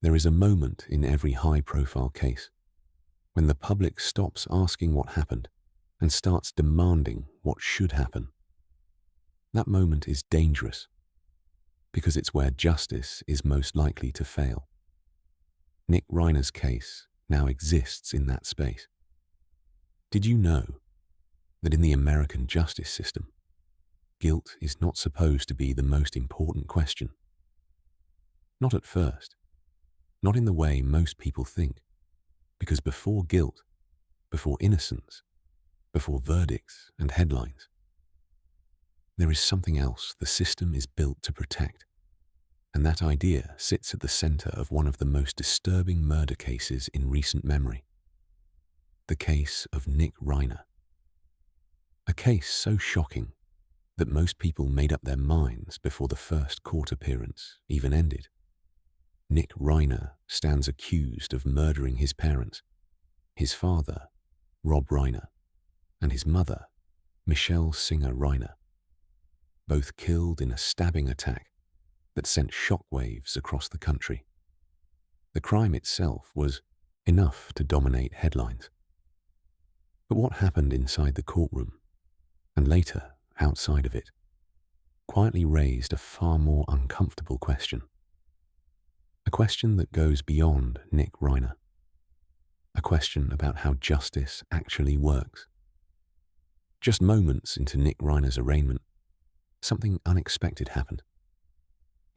There is a moment in every high-profile case when the public stops asking what happened and starts demanding what should happen. That moment is dangerous because it's where justice is most likely to fail. Nick Reiner's case now exists in that space. Did you know that in the American justice system, guilt is not supposed to be the most important question? Not at first. Not in the way most people think. Because before guilt, before innocence, before verdicts and headlines, there is something else the system is built to protect. And that idea sits at the center of one of the most disturbing murder cases in recent memory. The case of Nick Reiner. A case so shocking that most people made up their minds before the first court appearance even ended. Nick Reiner stands accused of murdering his parents, his father, Rob Reiner, and his mother, Michelle Singer Reiner, both killed in a stabbing attack that sent shockwaves across the country. The crime itself was enough to dominate headlines. But what happened inside the courtroom, and later outside of it, quietly raised a far more uncomfortable question. A question that goes beyond Nick Reiner. A question about how justice actually works. Just moments into Nick Reiner's arraignment, something unexpected happened.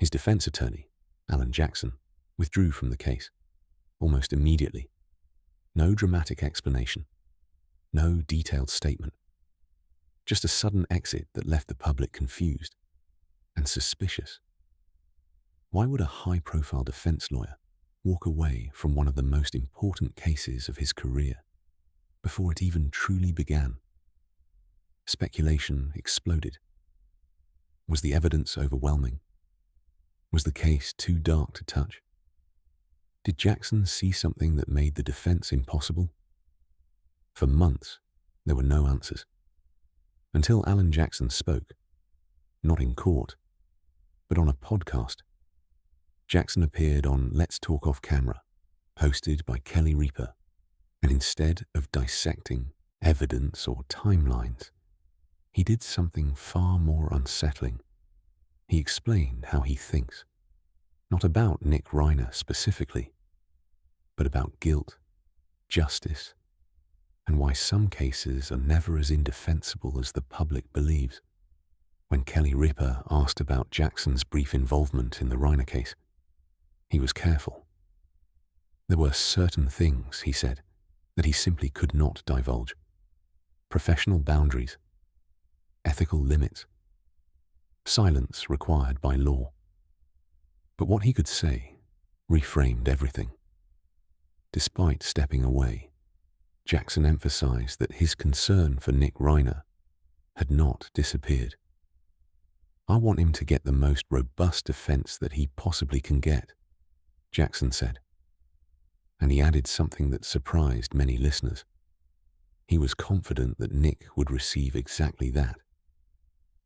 His defense attorney, Alan Jackson, withdrew from the case, almost immediately. No dramatic explanation. No detailed statement. Just a sudden exit that left the public confused and suspicious. Why would a high-profile defense lawyer walk away from one of the most important cases of his career before it even truly began? Speculation exploded. Was the evidence overwhelming? Was the case too dark to touch? Did Jackson see something that made the defense impossible? For months, there were no answers. Until Alan Jackson spoke, not in court, but on a podcast. Jackson appeared on Let's Talk Off Camera, hosted by Kelly Reaper, and instead of dissecting evidence or timelines, he did something far more unsettling. He explained how he thinks, not about Nick Reiner specifically, but about guilt, justice, and why some cases are never as indefensible as the public believes. When Kelly Ripa asked about Jackson's brief involvement in the Reiner case, he was careful. There were certain things, he said, that he simply could not divulge. Professional boundaries, ethical limits, silence required by law. But what he could say reframed everything. Despite stepping away, Jackson emphasized that his concern for Nick Reiner had not disappeared. I want him to get the most robust defense that he possibly can get, Jackson said. And he added something that surprised many listeners. He was confident that Nick would receive exactly that,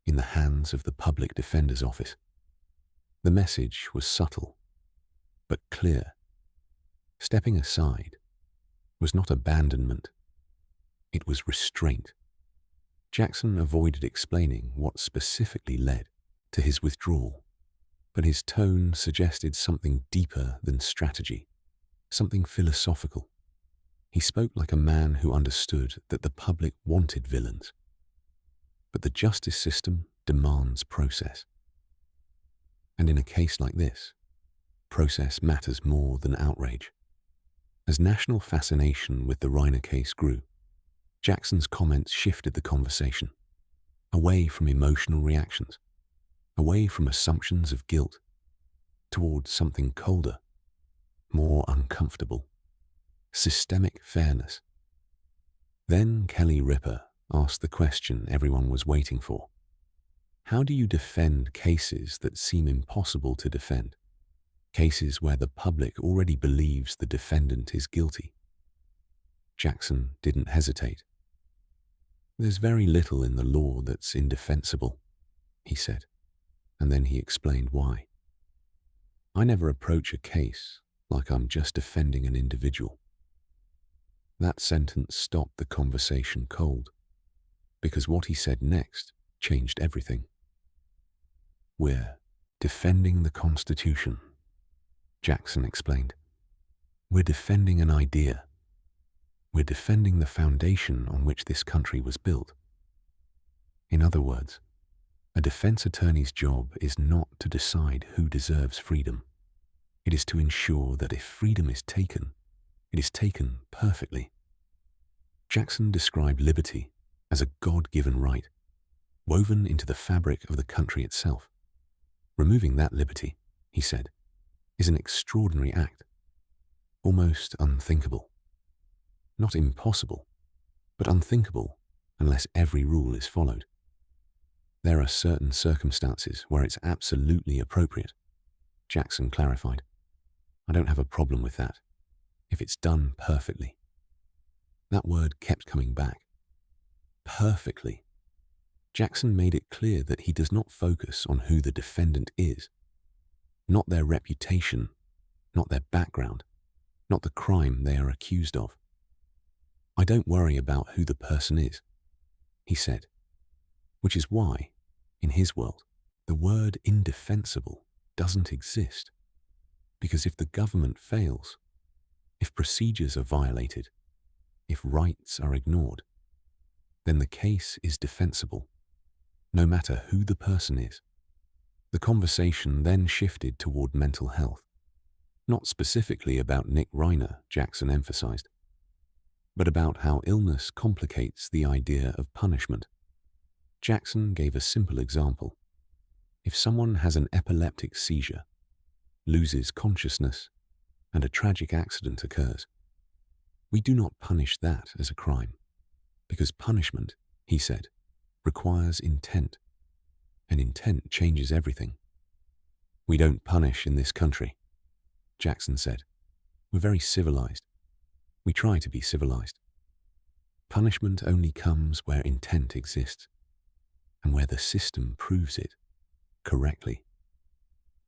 in the hands of the public defender's office. The message was subtle, but clear. Stepping aside was not abandonment, it was restraint. Jackson avoided explaining what specifically led to his withdrawal, but his tone suggested something deeper than strategy, something philosophical. He spoke like a man who understood that the public wanted villains, but the justice system demands process. And in a case like this, process matters more than outrage. As national fascination with the Reiner case grew, Jackson's comments shifted the conversation, away from emotional reactions, away from assumptions of guilt, towards something colder, more uncomfortable, systemic fairness. Then Kelly Ripa asked the question everyone was waiting for. How do you defend cases that seem impossible to defend? Cases where the public already believes the defendant is guilty? Jackson didn't hesitate. There's very little in the law that's indefensible, he said, and then he explained why. I never approach a case like I'm just defending an individual. That sentence stopped the conversation cold, because what he said next changed everything. We're defending the Constitution, Jackson explained. We're defending an idea. We're defending the foundation on which this country was built. In other words, a defense attorney's job is not to decide who deserves freedom. It is to ensure that if freedom is taken, it is taken perfectly. Jackson described liberty as a God-given right, woven into the fabric of the country itself. Removing that liberty, he said, is an extraordinary act, almost unthinkable. Not impossible, but unthinkable unless every rule is followed. There are certain circumstances where it's absolutely appropriate, Jackson clarified. I don't have a problem with that, if it's done perfectly. That word kept coming back. Perfectly. Jackson made it clear that he does not focus on who the defendant is, not their reputation, not their background, not the crime they are accused of. I don't worry about who the person is, he said, which is why, in his world, the word indefensible doesn't exist. Because if the government fails, if procedures are violated, if rights are ignored, then the case is defensible, no matter who the person is. The conversation then shifted toward mental health, not specifically about Nick Reiner, Jackson emphasized, but about how illness complicates the idea of punishment. Jackson gave a simple example. If someone has an epileptic seizure, loses consciousness, and a tragic accident occurs, we do not punish that as a crime, because punishment, he said, requires intent, and intent changes everything. We don't punish in this country, Jackson said. We're very civilized. We try to be civilized. Punishment only comes where intent exists, and where the system proves it correctly.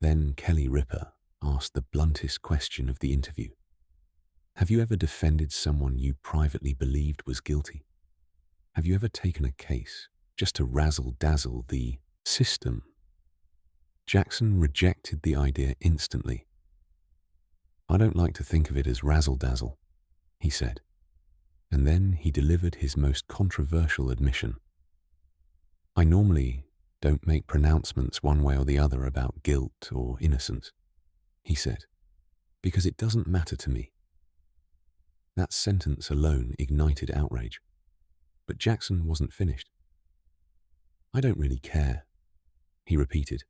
Then Kelly Ripa asked the bluntest question of the interview. Have you ever defended someone you privately believed was guilty? Have you ever taken a case just to razzle-dazzle the system? Jackson rejected the idea instantly. I don't like to think of it as razzle-dazzle, he said, and then he delivered his most controversial admission. I normally don't make pronouncements one way or the other about guilt or innocence, he said, because it doesn't matter to me. That sentence alone ignited outrage, but Jackson wasn't finished. I don't really care, he repeated.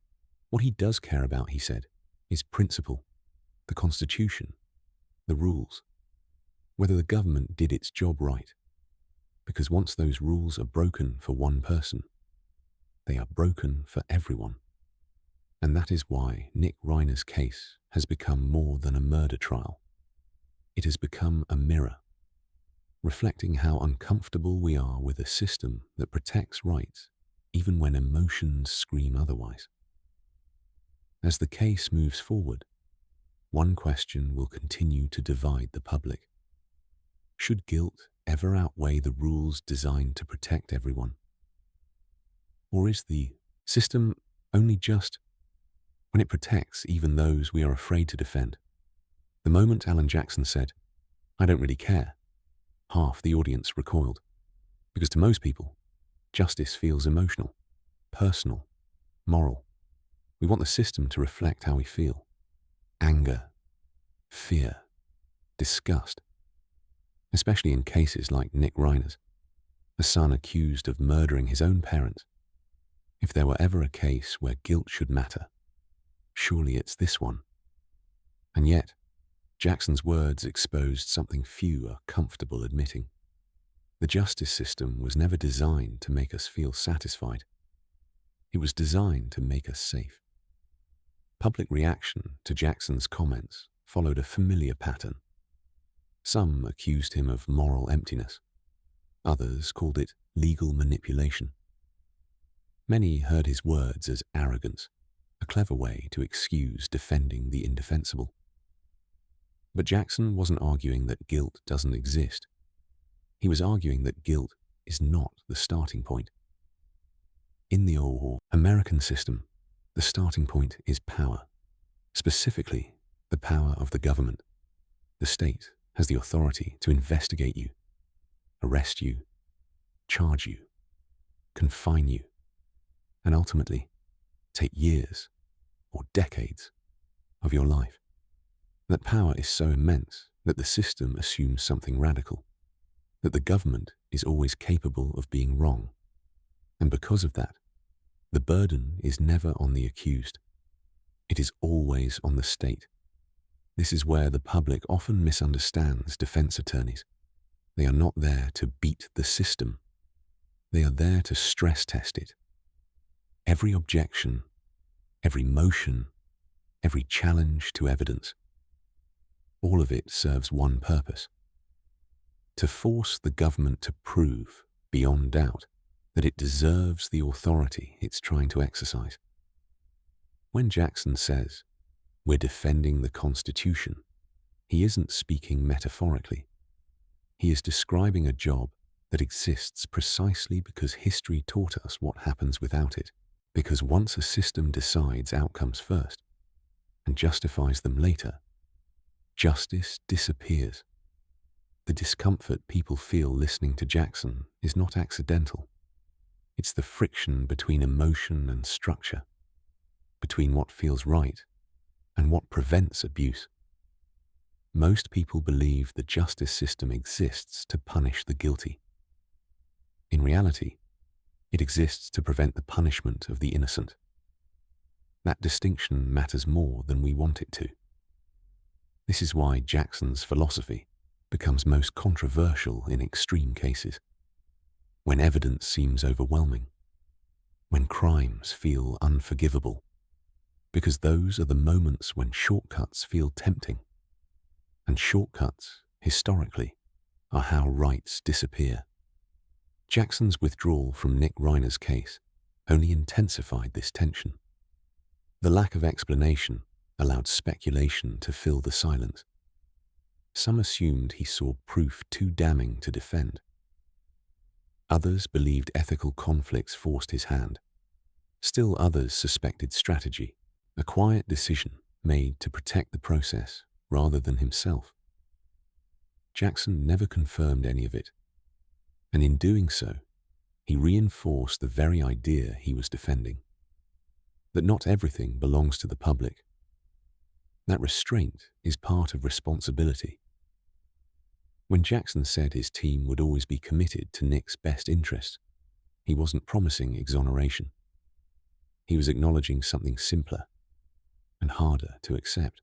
What he does care about, he said, is principle, the Constitution, the rules, whether the government did its job right, because once those rules are broken for one person, they are broken for everyone. And that is why Nick Reiner's case has become more than a murder trial. It has become a mirror, reflecting how uncomfortable we are with a system that protects rights, even when emotions scream otherwise. As the case moves forward, one question will continue to divide the public. Should guilt ever outweigh the rules designed to protect everyone? Or is the system only just when it protects even those we are afraid to defend? The moment Alan Jackson said, I don't really care, half the audience recoiled. Because to most people, justice feels emotional, personal, moral. We want the system to reflect how we feel. Anger, fear, disgust. Especially in cases like Nick Reiner's, a son accused of murdering his own parents. If there were ever a case where guilt should matter, surely it's this one. And yet, Jackson's words exposed something few are comfortable admitting. The justice system was never designed to make us feel satisfied. It was designed to make us safe. Public reaction to Jackson's comments followed a familiar pattern. Some accused him of moral emptiness. Others called it legal manipulation. Many heard his words as arrogance, a clever way to excuse defending the indefensible. But Jackson wasn't arguing that guilt doesn't exist. He was arguing that guilt is not the starting point. In the old American system, the starting point is power, specifically the power of the government. The state has the authority to investigate you, arrest you, charge you, confine you, and ultimately take years or decades of your life. That power is so immense that the system assumes something radical, that the government is always capable of being wrong. And because of that, the burden is never on the accused. It is always on the state. This is where the public often misunderstands defense attorneys. They are not there to beat the system. They are there to stress test it. Every objection, every motion, every challenge to evidence, all of it serves one purpose: to force the government to prove, beyond doubt, that it deserves the authority it's trying to exercise. When Jackson says, "We're defending the Constitution," he isn't speaking metaphorically. He is describing a job that exists precisely because history taught us what happens without it. Because once a system decides outcomes first and justifies them later, justice disappears. The discomfort people feel listening to Jackson is not accidental. It's the friction between emotion and structure, between what feels right and what prevents abuse. Most people believe the justice system exists to punish the guilty. In reality, it exists to prevent the punishment of the innocent. That distinction matters more than we want it to. This is why Jackson's philosophy becomes most controversial in extreme cases. When evidence seems overwhelming, when crimes feel unforgivable, because those are the moments when shortcuts feel tempting. And shortcuts, historically, are how rights disappear. Jackson's withdrawal from Nick Reiner's case only intensified this tension. The lack of explanation allowed speculation to fill the silence. Some assumed he saw proof too damning to defend. Others believed ethical conflicts forced his hand. Still others suspected strategy, a quiet decision made to protect the process rather than himself. Jackson never confirmed any of it, and in doing so, he reinforced the very idea he was defending: that not everything belongs to the public. That restraint is part of responsibility. When Jackson said his team would always be committed to Nick's best interests, he wasn't promising exoneration. He was acknowledging something simpler and harder to accept: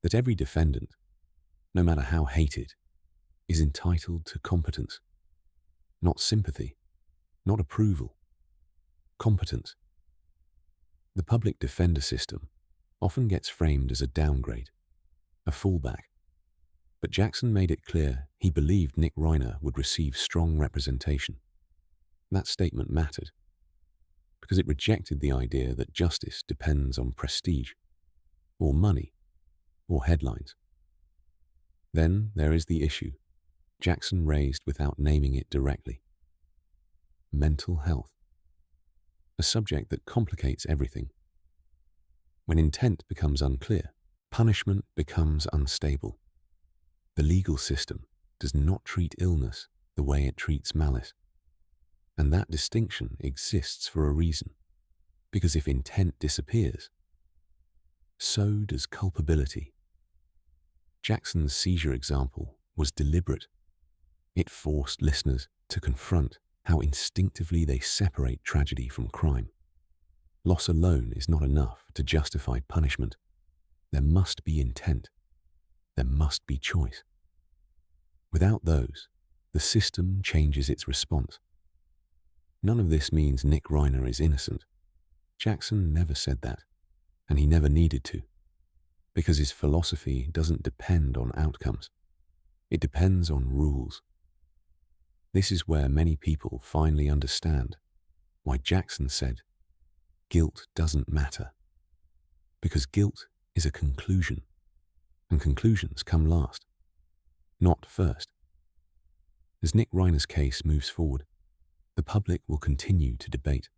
that every defendant, no matter how hated, is entitled to competence. Not sympathy, not approval. Competence. The public defender system often gets framed as a downgrade, a fallback. But Jackson made it clear he believed Nick Reiner would receive strong representation. That statement mattered, because it rejected the idea that justice depends on prestige, or money, or headlines. Then there is the issue Jackson raised without naming it directly: mental health, a subject that complicates everything. When intent becomes unclear, punishment becomes unstable. The legal system does not treat illness the way it treats malice. And that distinction exists for a reason, because if intent disappears, so does culpability. Jackson's seizure example was deliberate. It forced listeners to confront how instinctively they separate tragedy from crime. Loss alone is not enough to justify punishment. There must be intent. There must be choice. Without those, the system changes its response. None of this means Nick Reiner is innocent. Jackson never said that, and he never needed to, because his philosophy doesn't depend on outcomes. It depends on rules. This is where many people finally understand why Jackson said, "Guilt doesn't matter," because guilt is a conclusion, and conclusions come last, not first. As Nick Reiner's case moves forward, the public will continue to debate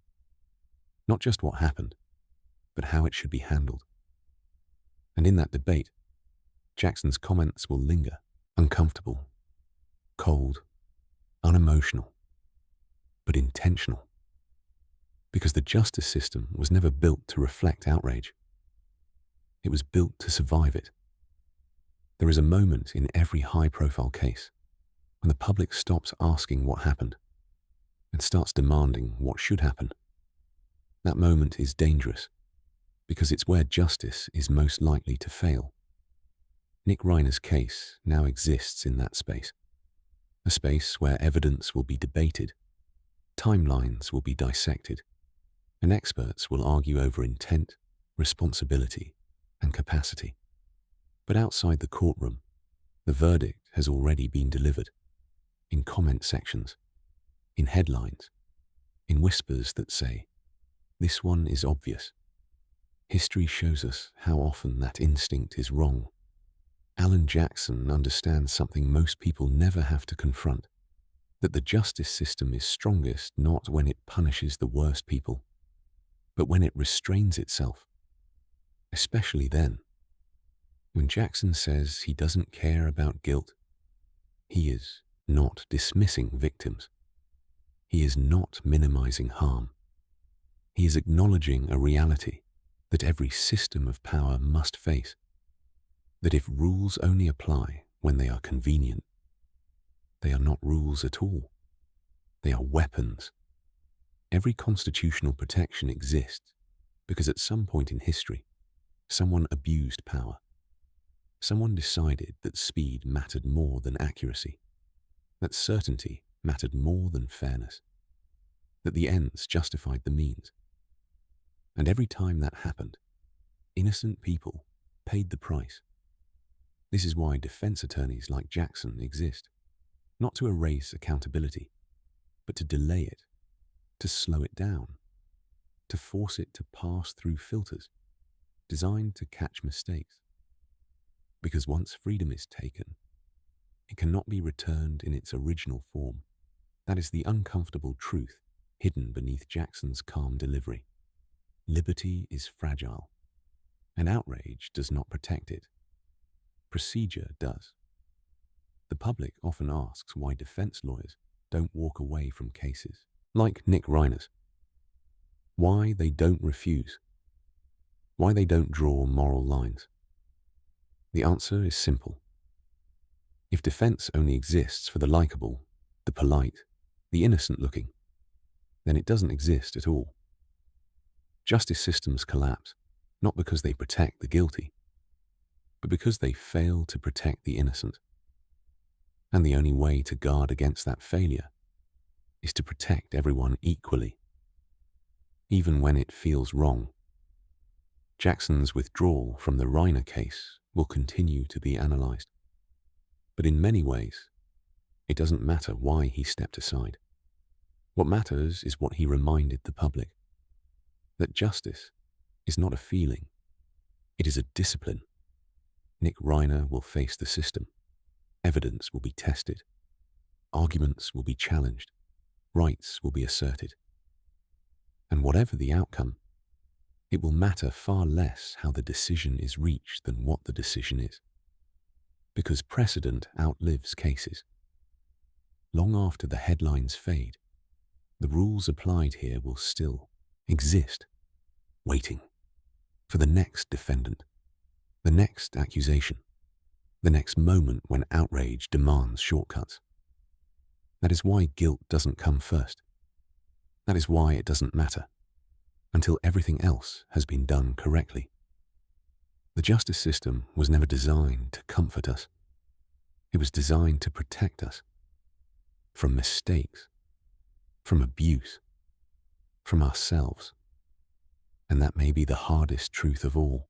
not just what happened, but how it should be handled. And in that debate, Jackson's comments will linger, uncomfortable, cold, unemotional, but intentional. Because the justice system was never built to reflect outrage. It was built to survive it. There is a moment in every high-profile case when the public stops asking what happened and starts demanding what should happen. That moment is dangerous because it's where justice is most likely to fail. Nick Reiner's case now exists in that space, a space where evidence will be debated, timelines will be dissected, and experts will argue over intent, responsibility, and capacity. But outside the courtroom, the verdict has already been delivered, in comment sections, in headlines, in whispers that say, "This one is obvious." History shows us how often that instinct is wrong. Alan Jackson understands something most people never have to confront, that the justice system is strongest not when it punishes the worst people, but when it restrains itself. Especially then. When Jackson says he doesn't care about guilt, he is not dismissing victims. He is not minimizing harm. He is acknowledging a reality that every system of power must face. That if rules only apply when they are convenient, they are not rules at all. They are weapons. Every constitutional protection exists because at some point in history, someone abused power. Someone decided that speed mattered more than accuracy, that certainty mattered more than fairness, that the ends justified the means. And every time that happened, innocent people paid the price. This is why defense attorneys like Jackson exist, not to erase accountability, but to delay it, to slow it down, to force it to pass through filters designed to catch mistakes. Because once freedom is taken, it cannot be returned in its original form. That is the uncomfortable truth hidden beneath Jackson's calm delivery. Liberty is fragile, and outrage does not protect it. Procedure does. The public often asks why defense lawyers don't walk away from cases, like Nick Reiner's. Why they don't refuse. Why they don't draw moral lines. The answer is simple. If defense only exists for the likable, the polite, the innocent-looking, then it doesn't exist at all. Justice systems collapse, not because they protect the guilty, but because they fail to protect the innocent. And the only way to guard against that failure is to protect everyone equally, even when it feels wrong. Jackson's withdrawal from the Reiner case will continue to be analyzed. But in many ways, it doesn't matter why he stepped aside. What matters is what he reminded the public. That justice is not a feeling, it is a discipline. Nick Reiner will face the system. Evidence will be tested. Arguments will be challenged. Rights will be asserted. And whatever the outcome, it will matter far less how the decision is reached than what the decision is. Because precedent outlives cases. Long after the headlines fade, the rules applied here will still exist, waiting for the next defendant, the next accusation, the next moment when outrage demands shortcuts. That is why guilt doesn't come first. That is why it doesn't matter until everything else has been done correctly. The justice system was never designed to comfort us. It was designed to protect us from mistakes, from abuse, from ourselves. And that may be the hardest truth of all.